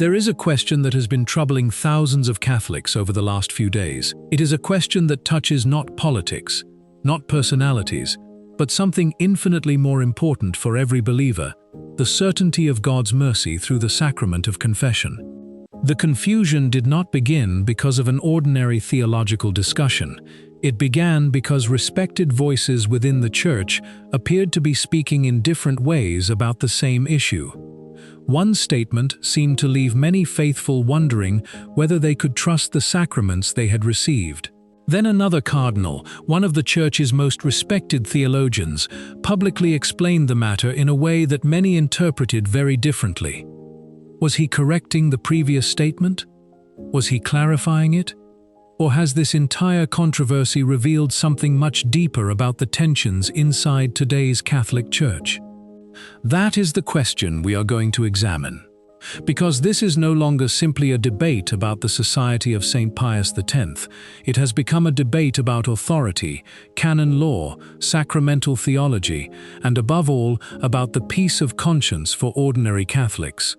There is a question that has been troubling thousands of Catholics over the last few days. It is a question that touches not politics, not personalities, but something infinitely more important for every believer: the certainty of God's mercy through the sacrament of confession. The confusion did not begin because of an ordinary theological discussion. It began because respected voices within the Church appeared to be speaking in different ways about the same issue. One statement seemed to leave many faithful wondering whether they could trust the sacraments they had received. Then another cardinal, one of the Church's most respected theologians, publicly explained the matter in a way that many interpreted very differently. Was he correcting the previous statement? Was he clarifying it? Or has this entire controversy revealed something much deeper about the tensions inside today's Catholic Church? That is the question we are going to examine. Because this is no longer simply a debate about the Society of St. Pius X, it has become a debate about authority, canon law, sacramental theology, and above all, about the peace of conscience for ordinary Catholics.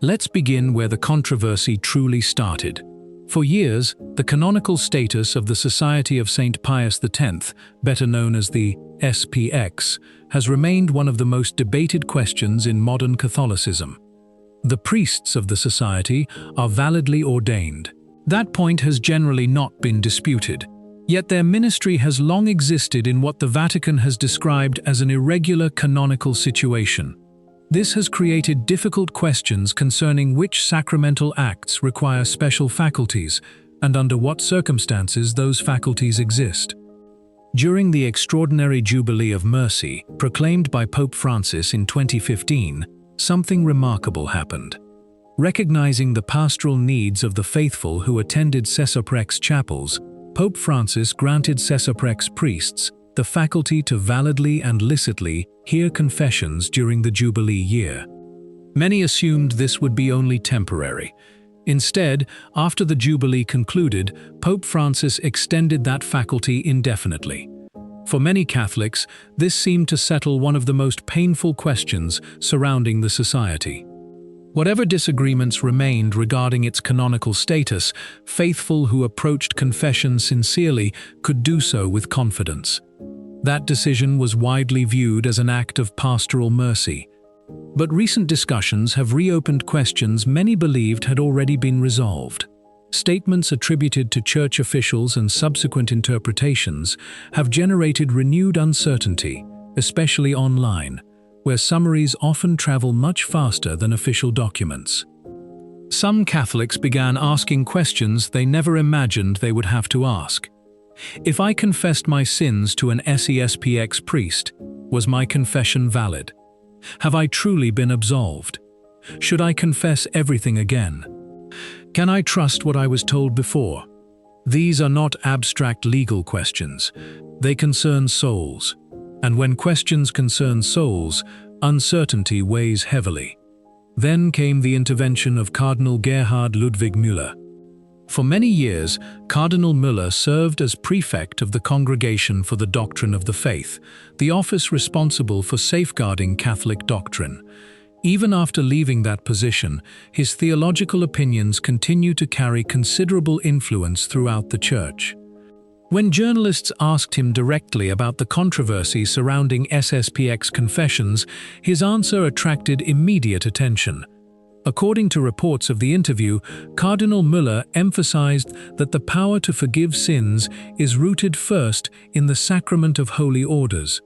Let's begin where the controversy truly started. For years, the canonical status of the Society of St. Pius X, better known as the SPX, has remained one of the most debated questions in modern Catholicism. The priests of the society are validly ordained. That point has generally not been disputed. Yet their ministry has long existed in what the Vatican has described as an irregular canonical situation. This has created difficult questions concerning which sacramental acts require special faculties and under what circumstances those faculties exist. During the extraordinary Jubilee of Mercy, proclaimed by Pope Francis in 2015, something remarkable happened. Recognizing the pastoral needs of the faithful who attended SSPX chapels, Pope Francis granted SSPX priests the faculty to validly and licitly hear confessions during the Jubilee year. Many assumed this would be only temporary. Instead, after the Jubilee concluded, Pope Francis extended that faculty indefinitely. For many Catholics, this seemed to settle one of the most painful questions surrounding the society. Whatever disagreements remained regarding its canonical status, faithful who approached confession sincerely could do so with confidence. That decision was widely viewed as an act of pastoral mercy. But recent discussions have reopened questions many believed had already been resolved. Statements attributed to church officials and subsequent interpretations have generated renewed uncertainty, especially online, where summaries often travel much faster than official documents. Some Catholics began asking questions they never imagined they would have to ask. If I confessed my sins to an SSPX priest, was my confession valid? Have I truly been absolved? Should I confess everything again? Can I trust what I was told before? These are not abstract legal questions. They concern souls. And when questions concern souls, uncertainty weighs heavily. Then came the intervention of Cardinal Gerhard Ludwig Müller. For many years, Cardinal Müller served as prefect of the Congregation for the Doctrine of the Faith, the office responsible for safeguarding Catholic doctrine. Even after leaving that position, his theological opinions continue to carry considerable influence throughout the Church. When journalists asked him directly about the controversy surrounding SSPX confessions, his answer attracted immediate attention. According to reports of the interview, Cardinal Müller emphasized that the power to forgive sins is rooted first in the sacrament of holy orders.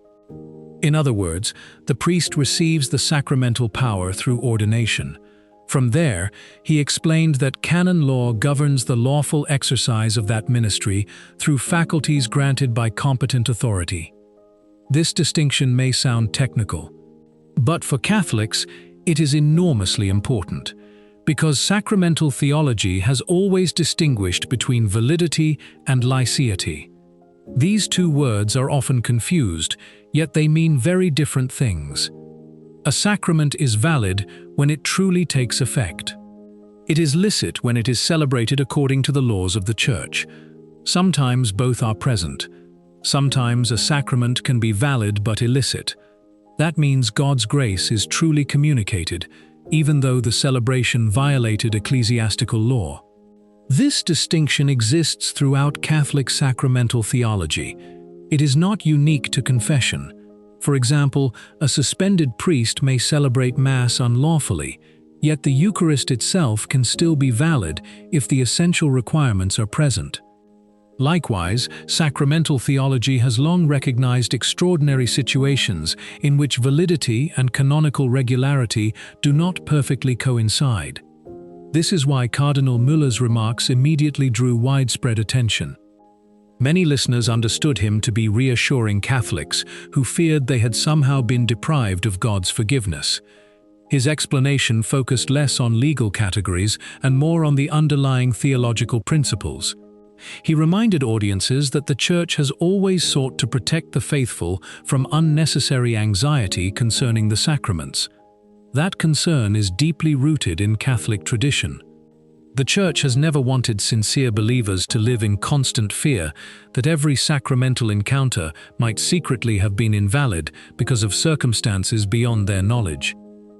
In other words, the priest receives the sacramental power through ordination. From there, he explained that canon law governs the lawful exercise of that ministry through faculties granted by competent authority. This distinction may sound technical, but for Catholics, it is enormously important, because sacramental theology has always distinguished between validity and laicity. These two words are often confused, yet they mean very different things. A sacrament is valid when it truly takes effect. It is licit when it is celebrated according to the laws of the Church. Sometimes both are present. Sometimes a sacrament can be valid but illicit. That means God's grace is truly communicated, even though the celebration violated ecclesiastical law. This distinction exists throughout Catholic sacramental theology. It is not unique to confession. For example, a suspended priest may celebrate Mass unlawfully, yet the Eucharist itself can still be valid if the essential requirements are present. Likewise, sacramental theology has long recognized extraordinary situations in which validity and canonical regularity do not perfectly coincide. This is why Cardinal Müller's remarks immediately drew widespread attention. Many listeners understood him to be reassuring Catholics who feared they had somehow been deprived of God's forgiveness. His explanation focused less on legal categories and more on the underlying theological principles. He reminded audiences that the Church has always sought to protect the faithful from unnecessary anxiety concerning the sacraments. That concern is deeply rooted in Catholic tradition. The Church has never wanted sincere believers to live in constant fear that every sacramental encounter might secretly have been invalid because of circumstances beyond their knowledge.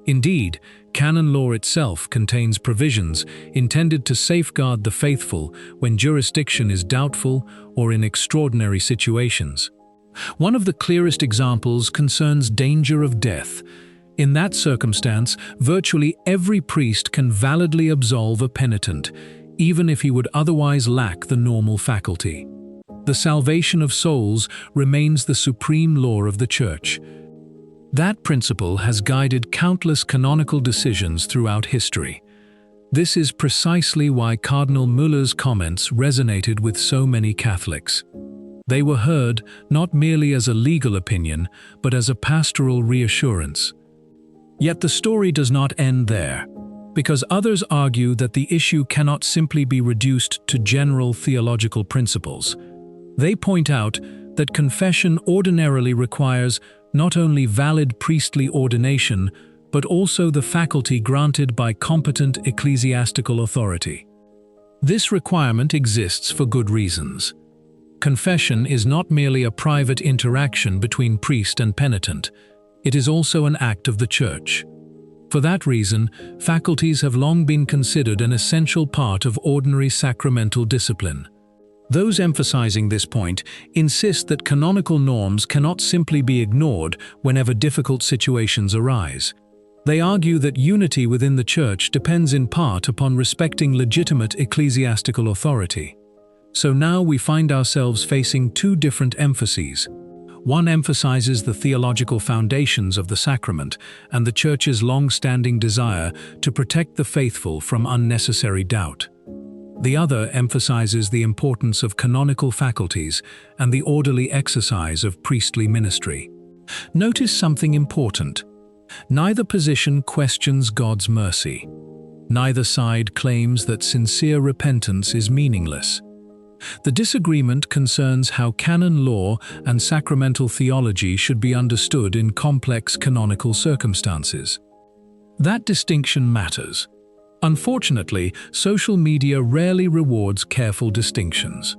Indeed, canon law itself contains provisions intended to safeguard the faithful when jurisdiction is doubtful or in extraordinary situations. One of the clearest examples concerns danger of death. In that circumstance, virtually every priest can validly absolve a penitent, even if he would otherwise lack the normal faculty. The salvation of souls remains the supreme law of the Church. That principle has guided countless canonical decisions throughout history. This is precisely why Cardinal Müller's comments resonated with so many Catholics. They were heard not merely as a legal opinion, but as a pastoral reassurance. Yet the story does not end there, because others argue that the issue cannot simply be reduced to general theological principles. They point out that confession ordinarily requires not only valid priestly ordination, but also the faculty granted by competent ecclesiastical authority. This requirement exists for good reasons. Confession is not merely a private interaction between priest and penitent. It is also an act of the Church. For that reason, faculties have long been considered an essential part of ordinary sacramental discipline. Those emphasizing this point insist that canonical norms cannot simply be ignored whenever difficult situations arise. They argue that unity within the Church depends in part upon respecting legitimate ecclesiastical authority. So now we find ourselves facing two different emphases. One emphasizes the theological foundations of the sacrament and the Church's long-standing desire to protect the faithful from unnecessary doubt. The other emphasizes the importance of canonical faculties and the orderly exercise of priestly ministry. Notice something important. Neither position questions God's mercy. Neither side claims that sincere repentance is meaningless. The disagreement concerns how canon law and sacramental theology should be understood in complex canonical circumstances. That distinction matters. Unfortunately, social media rarely rewards careful distinctions.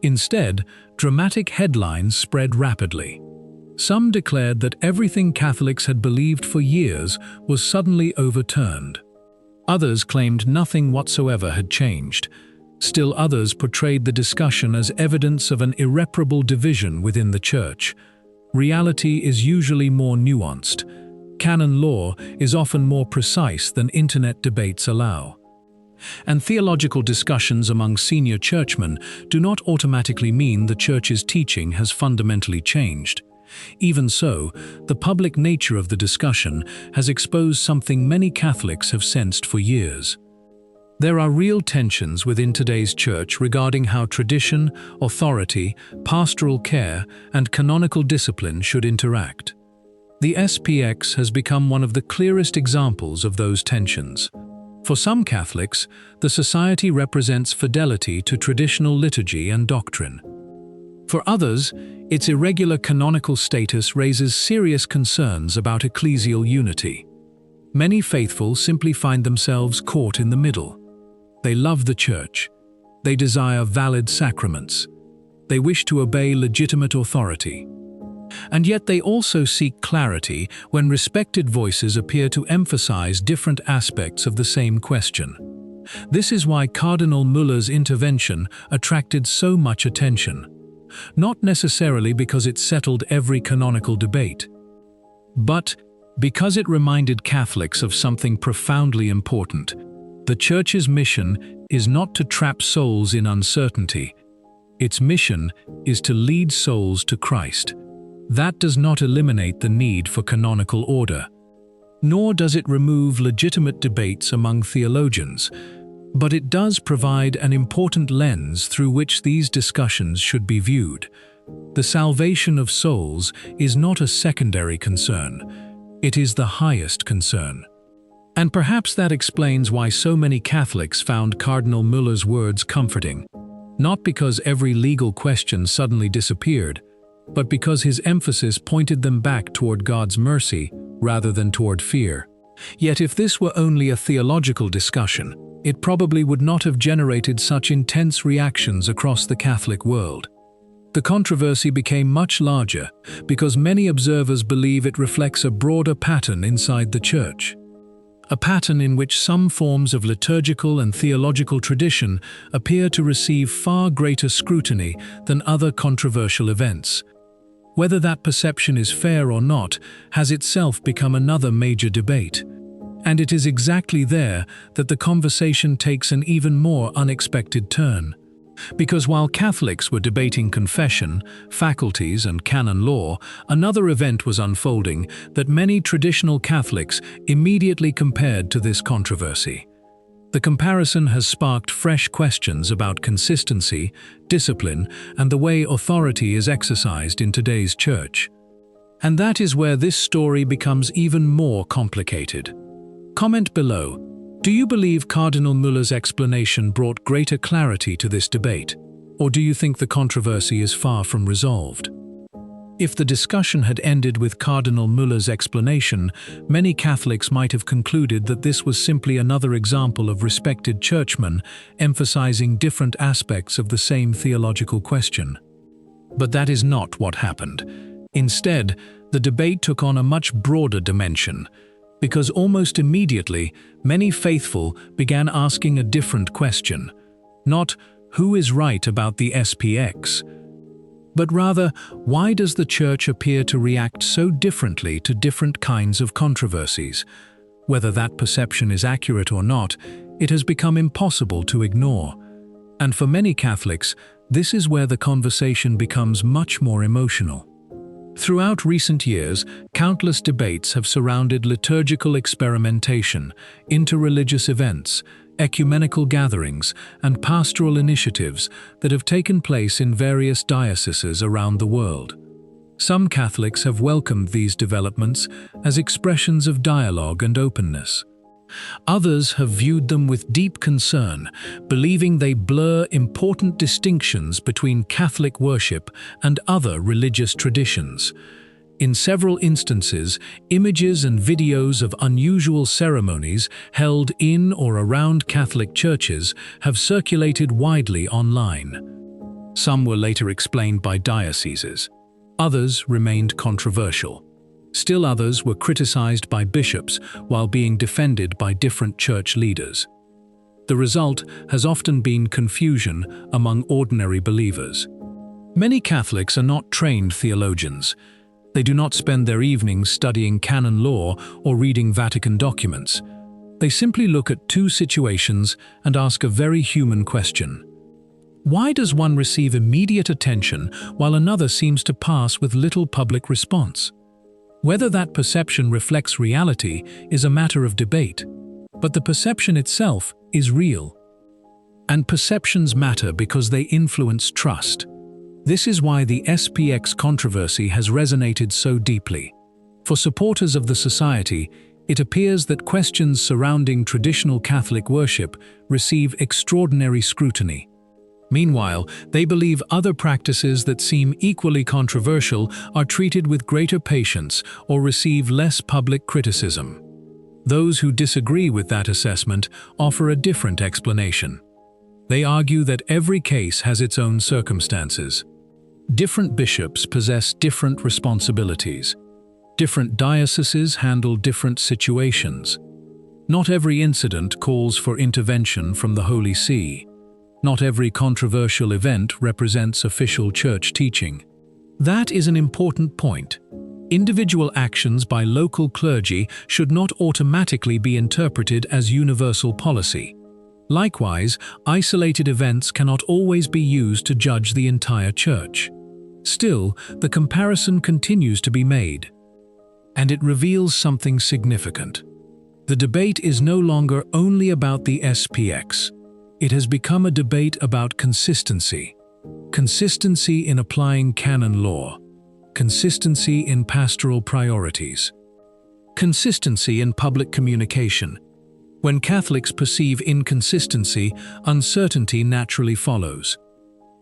Instead, dramatic headlines spread rapidly. Some declared that everything Catholics had believed for years was suddenly overturned. Others claimed nothing whatsoever had changed. Still others portrayed the discussion as evidence of an irreparable division within the Church. Reality is usually more nuanced. Canon law is often more precise than internet debates allow. And theological discussions among senior churchmen do not automatically mean the Church's teaching has fundamentally changed. Even so, the public nature of the discussion has exposed something many Catholics have sensed for years. There are real tensions within today's Church regarding how tradition, authority, pastoral care, and canonical discipline should interact. The SPX has become one of the clearest examples of those tensions. For some Catholics, the society represents fidelity to traditional liturgy and doctrine. For others, its irregular canonical status raises serious concerns about ecclesial unity. Many faithful simply find themselves caught in the middle. They love the Church. They desire valid sacraments. They wish to obey legitimate authority. And yet they also seek clarity when respected voices appear to emphasize different aspects of the same question. This is why Cardinal Müller's intervention attracted so much attention, not necessarily because it settled every canonical debate, but because it reminded Catholics of something profoundly important. The Church's mission is not to trap souls in uncertainty. Its mission is to lead souls to Christ. That does not eliminate the need for canonical order, nor does it remove legitimate debates among theologians, but it does provide an important lens through which these discussions should be viewed. The salvation of souls is not a secondary concern, it is the highest concern. And perhaps that explains why so many Catholics found Cardinal Müller's words comforting, not because every legal question suddenly disappeared, but because his emphasis pointed them back toward God's mercy rather than toward fear. Yet if this were only a theological discussion, it probably would not have generated such intense reactions across the Catholic world. The controversy became much larger because many observers believe it reflects a broader pattern inside the Church. A pattern in which some forms of liturgical and theological tradition appear to receive far greater scrutiny than other controversial events. Whether that perception is fair or not has itself become another major debate. And it is exactly there that the conversation takes an even more unexpected turn. Because while Catholics were debating confession, faculties, and canon law, another event was unfolding that many traditional Catholics immediately compared to this controversy. The comparison has sparked fresh questions about consistency, discipline, and the way authority is exercised in today's Church. And that is where this story becomes even more complicated. Comment below. Do you believe Cardinal Müller's explanation brought greater clarity to this debate, or do you think the controversy is far from resolved? If the discussion had ended with Cardinal Müller's explanation, many Catholics might have concluded that this was simply another example of respected churchmen emphasizing different aspects of the same theological question. But that is not what happened. Instead, the debate took on a much broader dimension, because almost immediately, many faithful began asking a different question. Not, who is right about the SPX? But rather, why does the Church appear to react so differently to different kinds of controversies? Whether that perception is accurate or not, it has become impossible to ignore. And for many Catholics, this is where the conversation becomes much more emotional. Throughout recent years, countless debates have surrounded liturgical experimentation, interreligious events, ecumenical gatherings, and pastoral initiatives that have taken place in various dioceses around the world. Some Catholics have welcomed these developments as expressions of dialogue and openness. Others have viewed them with deep concern, believing they blur important distinctions between Catholic worship and other religious traditions. In several instances, images and videos of unusual ceremonies held in or around Catholic churches have circulated widely online. Some were later explained by dioceses. Others remained controversial. Still others were criticized by bishops while being defended by different church leaders. The result has often been confusion among ordinary believers. Many Catholics are not trained theologians. They do not spend their evenings studying canon law or reading Vatican documents. They simply look at two situations and ask a very human question. Why does one receive immediate attention while another seems to pass with little public response? Whether that perception reflects reality is a matter of debate, but the perception itself is real. And perceptions matter because they influence trust. This is why the SPX controversy has resonated so deeply. For supporters of the Society, it appears that questions surrounding traditional Catholic worship receive extraordinary scrutiny. Meanwhile, they believe other practices that seem equally controversial are treated with greater patience or receive less public criticism. Those who disagree with that assessment offer a different explanation. They argue that every case has its own circumstances. Different bishops possess different responsibilities. Different dioceses handle different situations. Not every incident calls for intervention from the Holy See. Not every controversial event represents official church teaching. That is an important point. Individual actions by local clergy should not automatically be interpreted as universal policy. Likewise, isolated events cannot always be used to judge the entire church. Still, the comparison continues to be made. And it reveals something significant. The debate is no longer only about the SPX. It has become a debate about consistency. Consistency in applying canon law. Consistency in pastoral priorities. Consistency in public communication. When Catholics perceive inconsistency, uncertainty naturally follows.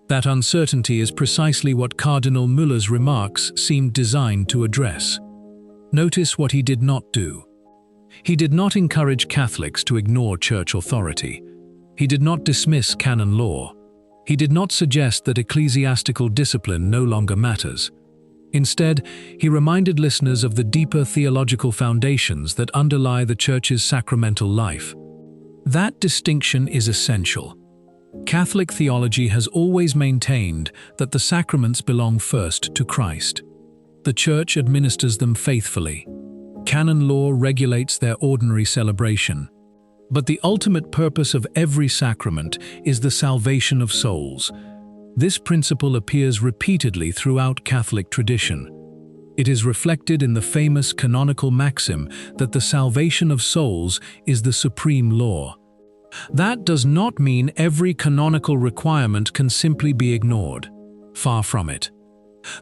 That uncertainty is precisely what Cardinal Müller's remarks seemed designed to address. Notice what he did not do. He did not encourage Catholics to ignore church authority. He did not dismiss canon law. He did not suggest that ecclesiastical discipline no longer matters. Instead, he reminded listeners of the deeper theological foundations that underlie the Church's sacramental life. That distinction is essential. Catholic theology has always maintained that the sacraments belong first to Christ. The Church administers them faithfully. Canon law regulates their ordinary celebration. But the ultimate purpose of every sacrament is the salvation of souls. This principle appears repeatedly throughout Catholic tradition. It is reflected in the famous canonical maxim that the salvation of souls is the supreme law. That does not mean every canonical requirement can simply be ignored. Far from it.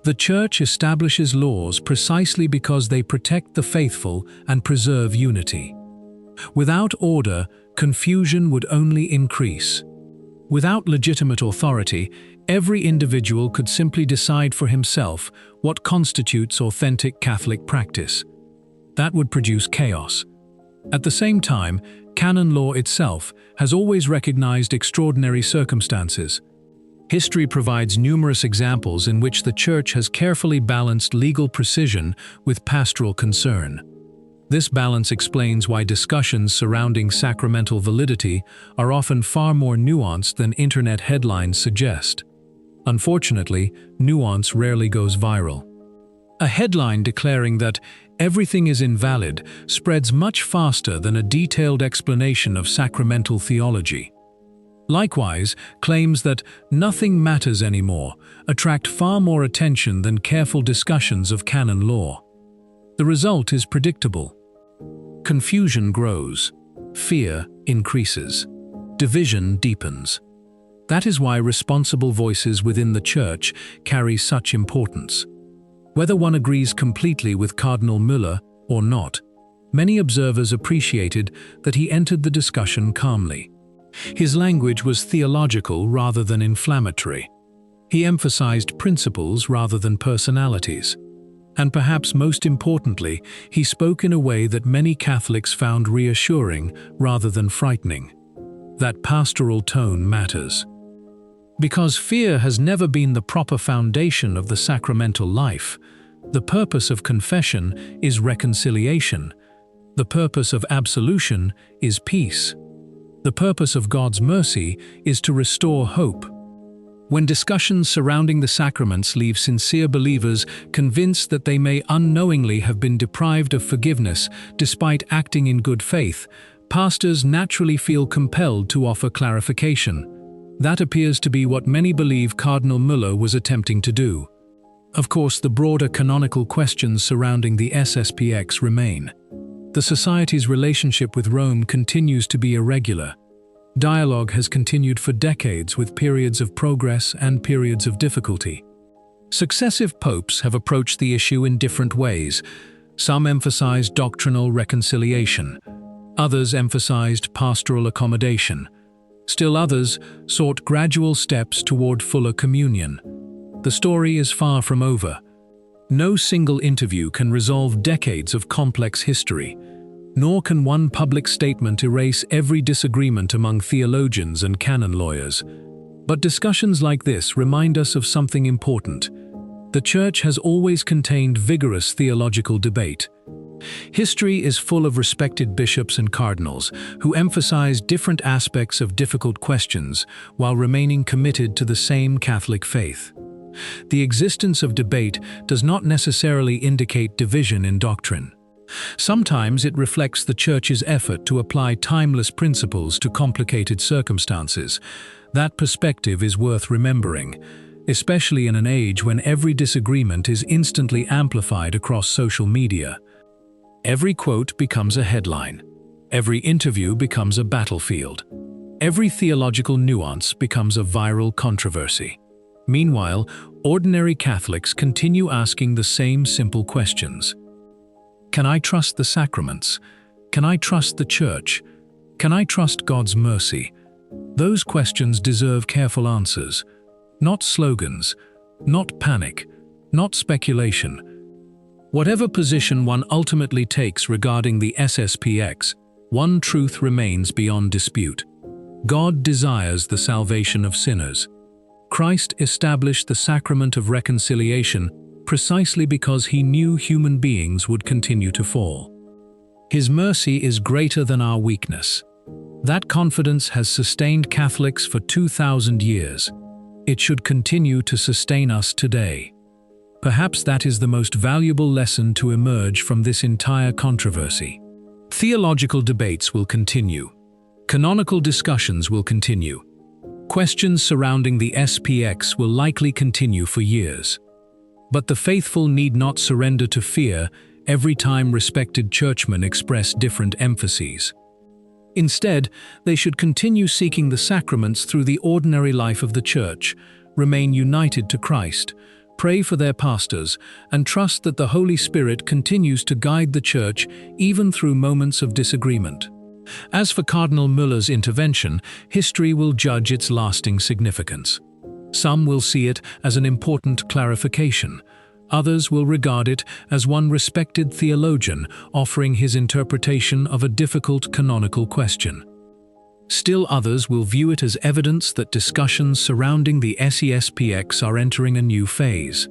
The Church establishes laws precisely because they protect the faithful and preserve unity. Without order, confusion would only increase. Without legitimate authority, every individual could simply decide for himself what constitutes authentic Catholic practice. That would produce chaos. At the same time, canon law itself has always recognized extraordinary circumstances. History provides numerous examples in which the Church has carefully balanced legal precision with pastoral concern. This balance explains why discussions surrounding sacramental validity are often far more nuanced than internet headlines suggest. Unfortunately, nuance rarely goes viral. A headline declaring that everything is invalid spreads much faster than a detailed explanation of sacramental theology. Likewise, claims that nothing matters anymore attract far more attention than careful discussions of canon law. The result is predictable. Confusion grows, fear increases, division deepens. That is why responsible voices within the Church carry such importance. Whether one agrees completely with Cardinal Müller or not, many observers appreciated that he entered the discussion calmly. His language was theological rather than inflammatory. He emphasized principles rather than personalities. And perhaps most importantly, he spoke in a way that many Catholics found reassuring rather than frightening. That pastoral tone matters. Because fear has never been the proper foundation of the sacramental life, the purpose of confession is reconciliation. The purpose of absolution is peace. The purpose of God's mercy is to restore hope. When discussions surrounding the sacraments leave sincere believers convinced that they may unknowingly have been deprived of forgiveness despite acting in good faith, pastors naturally feel compelled to offer clarification. That appears to be what many believe Cardinal Müller was attempting to do. Of course, the broader canonical questions surrounding the SSPX remain. The Society's relationship with Rome continues to be irregular. Dialogue has continued for decades with periods of progress and periods of difficulty. Successive popes have approached the issue in different ways. Some emphasized doctrinal reconciliation. Others emphasized pastoral accommodation. Still others sought gradual steps toward fuller communion. The story is far from over. No single interview can resolve decades of complex history. Nor can one public statement erase every disagreement among theologians and canon lawyers. But discussions like this remind us of something important. The Church has always contained vigorous theological debate. History is full of respected bishops and cardinals who emphasize different aspects of difficult questions while remaining committed to the same Catholic faith. The existence of debate does not necessarily indicate division in doctrine. Sometimes it reflects the Church's effort to apply timeless principles to complicated circumstances. That perspective is worth remembering, especially in an age when every disagreement is instantly amplified across social media. Every quote becomes a headline. Every interview becomes a battlefield. Every theological nuance becomes a viral controversy. Meanwhile, ordinary Catholics continue asking the same simple questions. Can I trust the sacraments? Can I trust the Church? Can I trust God's mercy? Those questions deserve careful answers. Not slogans, not panic, not speculation. Whatever position one ultimately takes regarding the SSPX, one truth remains beyond dispute. God desires the salvation of sinners. Christ established the sacrament of reconciliation precisely because he knew human beings would continue to fall. His mercy is greater than our weakness. That confidence has sustained Catholics for 2,000 years. It should continue to sustain us today. Perhaps that is the most valuable lesson to emerge from this entire controversy. Theological debates will continue. Canonical discussions will continue. Questions surrounding the SPX will likely continue for years. But the faithful need not surrender to fear every time respected churchmen express different emphases. Instead, they should continue seeking the sacraments through the ordinary life of the Church, remain united to Christ, pray for their pastors, and trust that the Holy Spirit continues to guide the Church even through moments of disagreement. As for Cardinal Müller's intervention, history will judge its lasting significance. Some will see it as an important clarification. Others will regard it as one respected theologian offering his interpretation of a difficult canonical question. Still others will view it as evidence that discussions surrounding the SSPX are entering a new phase.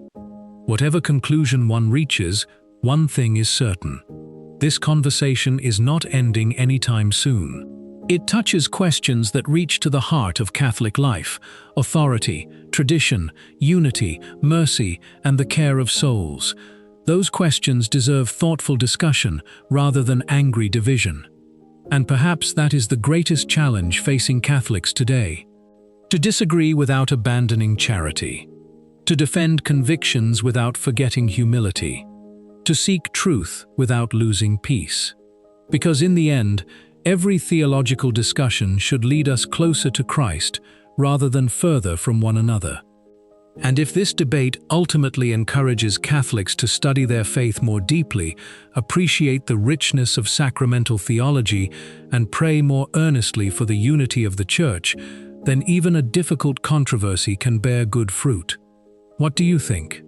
Whatever conclusion one reaches, one thing is certain. This conversation is not ending anytime soon. It touches questions that reach to the heart of Catholic life: authority, tradition, unity, mercy, and the care of souls. Those questions deserve thoughtful discussion rather than angry division. And perhaps that is the greatest challenge facing Catholics today. To disagree without abandoning charity. To defend convictions without forgetting humility. To seek truth without losing peace. Because in the end, every theological discussion should lead us closer to Christ rather than further from one another. And if this debate ultimately encourages Catholics to study their faith more deeply, appreciate the richness of sacramental theology, and pray more earnestly for the unity of the Church, then even a difficult controversy can bear good fruit. What do you think?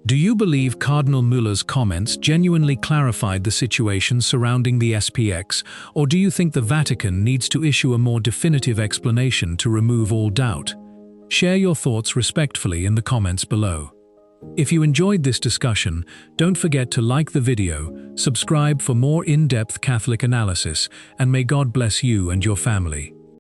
Do you believe Cardinal Müller's comments genuinely clarified the situation surrounding the SPX, or do you think the Vatican needs to issue a more definitive explanation to remove all doubt? Share your thoughts respectfully in the comments below. If you enjoyed this discussion, don't forget to like the video, subscribe for more in-depth Catholic analysis, and may God bless you and your family.